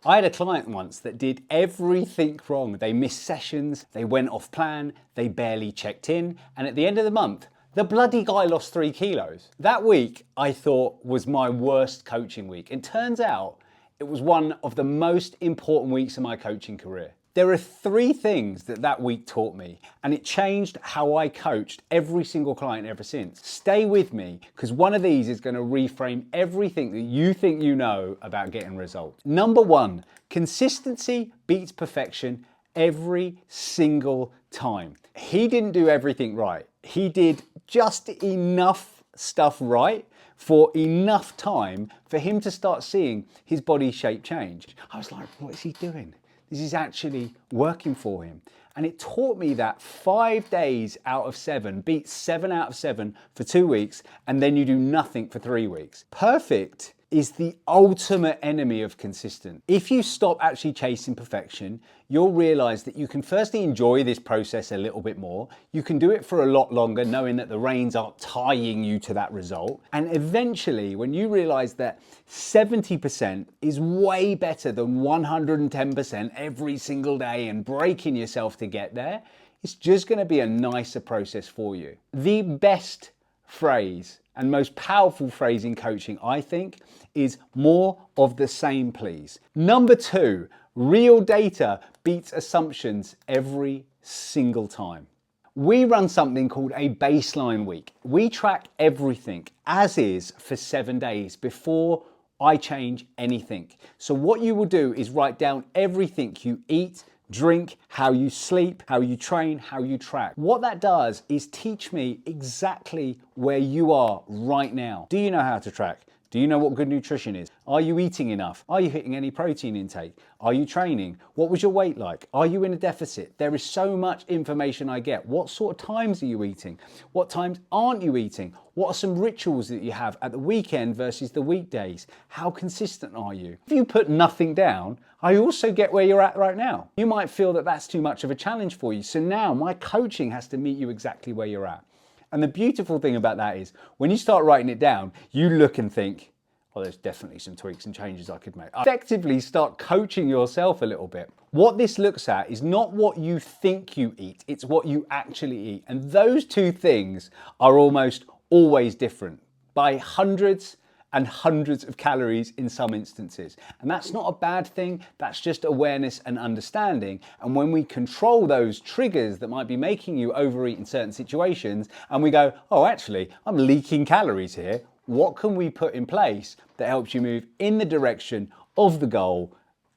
I had a client once that did everything wrong. They missed sessions, they went off plan, they barely checked in, and at the end of the month, the bloody guy lost 3 kilos. That week, I thought, was my worst coaching week. It turns out it was one of the most important weeks of my coaching career. There are 3 things that week taught me, and it changed how I coached every single client ever since. Stay with me, because one of these is going to reframe everything that you think you know about getting results. Number 1, consistency beats perfection every single time. He didn't do everything right. He did just enough stuff right for enough time for him to start seeing his body shape change. I was like, what is he doing? This is actually working for him. And it taught me that 5 days out of 7 beats 7 out of 7 for 2 weeks, and then you do nothing for 3 weeks. Perfect is the ultimate enemy of consistent. If you stop actually chasing perfection, you'll realize that you can firstly enjoy this process a little bit more. You can do it for a lot longer, knowing that the reins aren't tying you to that result. And eventually, when you realize that 70% is way better than 110% every single day and breaking yourself to get there, it's just gonna be a nicer process for you. The best phrase and most powerful phrase in coaching, I think, is more of the same, please. Number 2, real data beats assumptions every single time. We run something called a baseline week. We track everything as is for 7 days before I change anything. So what you will do is write down everything you eat, drink, how you sleep, how you train, how you track. What that does is teach me exactly where you are right now. Do you know how to track? Do you know what good nutrition is? Are you eating enough? Are you hitting any protein intake? Are you training? What was your weight like? Are you in a deficit? There is so much information I get. What sort of times are you eating? What times aren't you eating? What are some rituals that you have at the weekend versus the weekdays? How consistent are you? If you put nothing down, I also get where you're at right now. You might feel that that's too much of a challenge for you. So now my coaching has to meet you exactly where you're at. And the beautiful thing about that is when you start writing it down, you look and think, well, there's definitely some tweaks and changes I could make. Effectively start coaching yourself a little bit. What this looks at is not what you think you eat, it's what you actually eat. And those 2 things are almost always different by hundreds and hundreds of calories in some instances. And that's not a bad thing, that's just awareness and understanding. And when we control those triggers that might be making you overeat in certain situations, and we go, oh, actually, I'm leaking calories here, what can we put in place that helps you move in the direction of the goal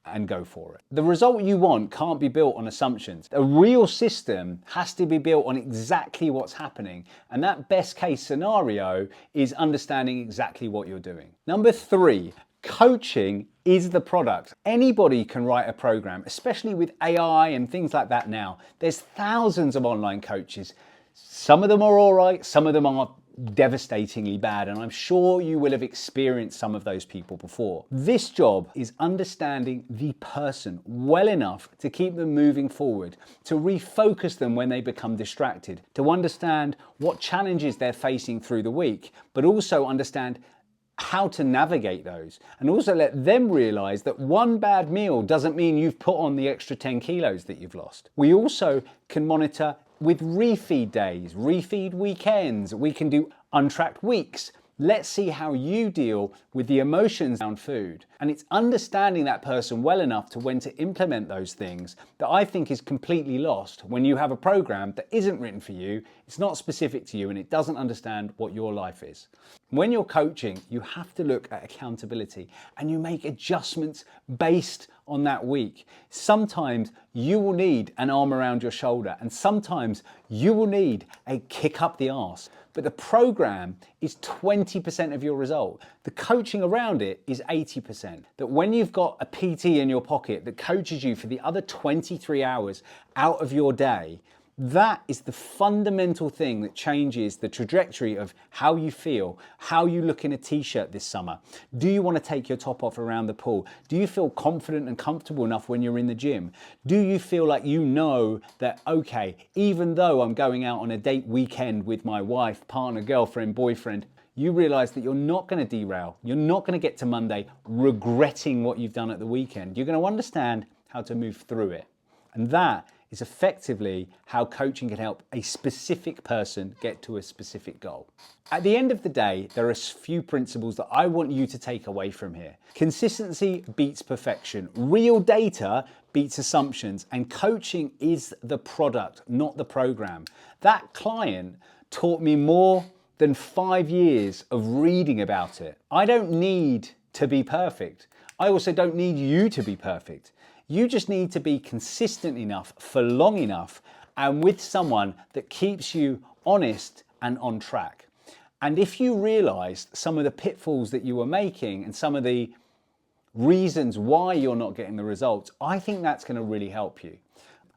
and go for it? The result you want can't be built on assumptions. A real system has to be built on exactly what's happening. And that best case scenario is understanding exactly what you're doing. Number 3, coaching is the product. Anybody can write a program, especially with AI and things like that now. There's thousands of online coaches. Some of them are all right, some of them are devastatingly bad, and I'm sure you will have experienced some of those people before. This job is understanding the person well enough to keep them moving forward, to refocus them when they become distracted, to understand what challenges they're facing through the week, but also understand how to navigate those, and also let them realize that one bad meal doesn't mean you've put on the extra 10 kilos that you've lost. We also can monitor with refeed days, refeed weekends. We can do untracked weeks. Let's see how you deal with the emotions around food. And it's understanding that person well enough to when to implement those things that I think is completely lost when you have a program that isn't written for you, it's not specific to you, and it doesn't understand what your life is. When you're coaching, you have to look at accountability and you make adjustments based on that week. Sometimes you will need an arm around your shoulder, and sometimes you will need a kick up the arse. But the program is 20% of your result. The coaching around it is 80%. That when you've got a PT in your pocket that coaches you for the other 23 hours out of your day, that is the fundamental thing that changes the trajectory of how you feel, how you look in a t-shirt this summer. Do you want to take your top off around the pool? Do you feel confident and comfortable enough when you're in the gym? Do you feel like you know that, okay, even though I'm going out on a date weekend with my wife, partner, girlfriend, boyfriend, you realize that you're not going to derail. You're not going to get to Monday regretting what you've done at the weekend. You're going to understand how to move through it. And that is effectively how coaching can help a specific person get to a specific goal. At the end of the day, there are a few principles that I want you to take away from here. Consistency beats perfection. Real data beats assumptions. And coaching is the product, not the program. That client taught me more than 5 years of reading about it. I don't need to be perfect. I also don't need you to be perfect. You just need to be consistent enough for long enough and with someone that keeps you honest and on track. And if you realized some of the pitfalls that you were making and some of the reasons why you're not getting the results, I think that's going to really help you.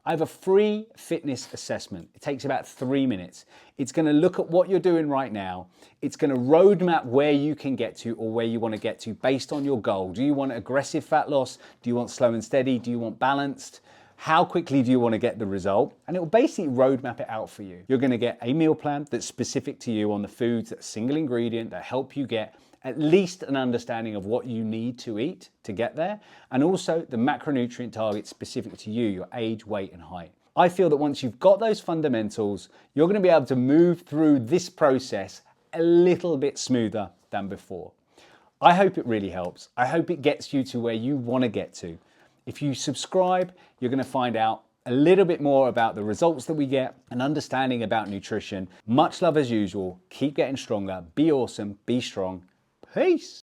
I have a free fitness assessment. It takes about 3 minutes. It's going to look at what you're doing right now. It's going to roadmap where you can get to or where you want to get to based on your goal. Do you want aggressive fat loss? Do you want slow and steady? Do you want balanced? How quickly do you want to get the result? And it will basically roadmap it out for you. You're going to get a meal plan that's specific to you on the foods, that's single ingredient, that help you get at least an understanding of what you need to eat to get there, and also the macronutrient targets specific to you, your age, weight, and height. I feel that once you've got those fundamentals, you're going to be able to move through this process a little bit smoother than before. I hope it really helps. I hope it gets you to where you want to get to. If you subscribe, you're going to find out a little bit more about the results that we get, an understanding about nutrition. Much love as usual. Keep getting stronger. Be awesome. Be strong. Peace.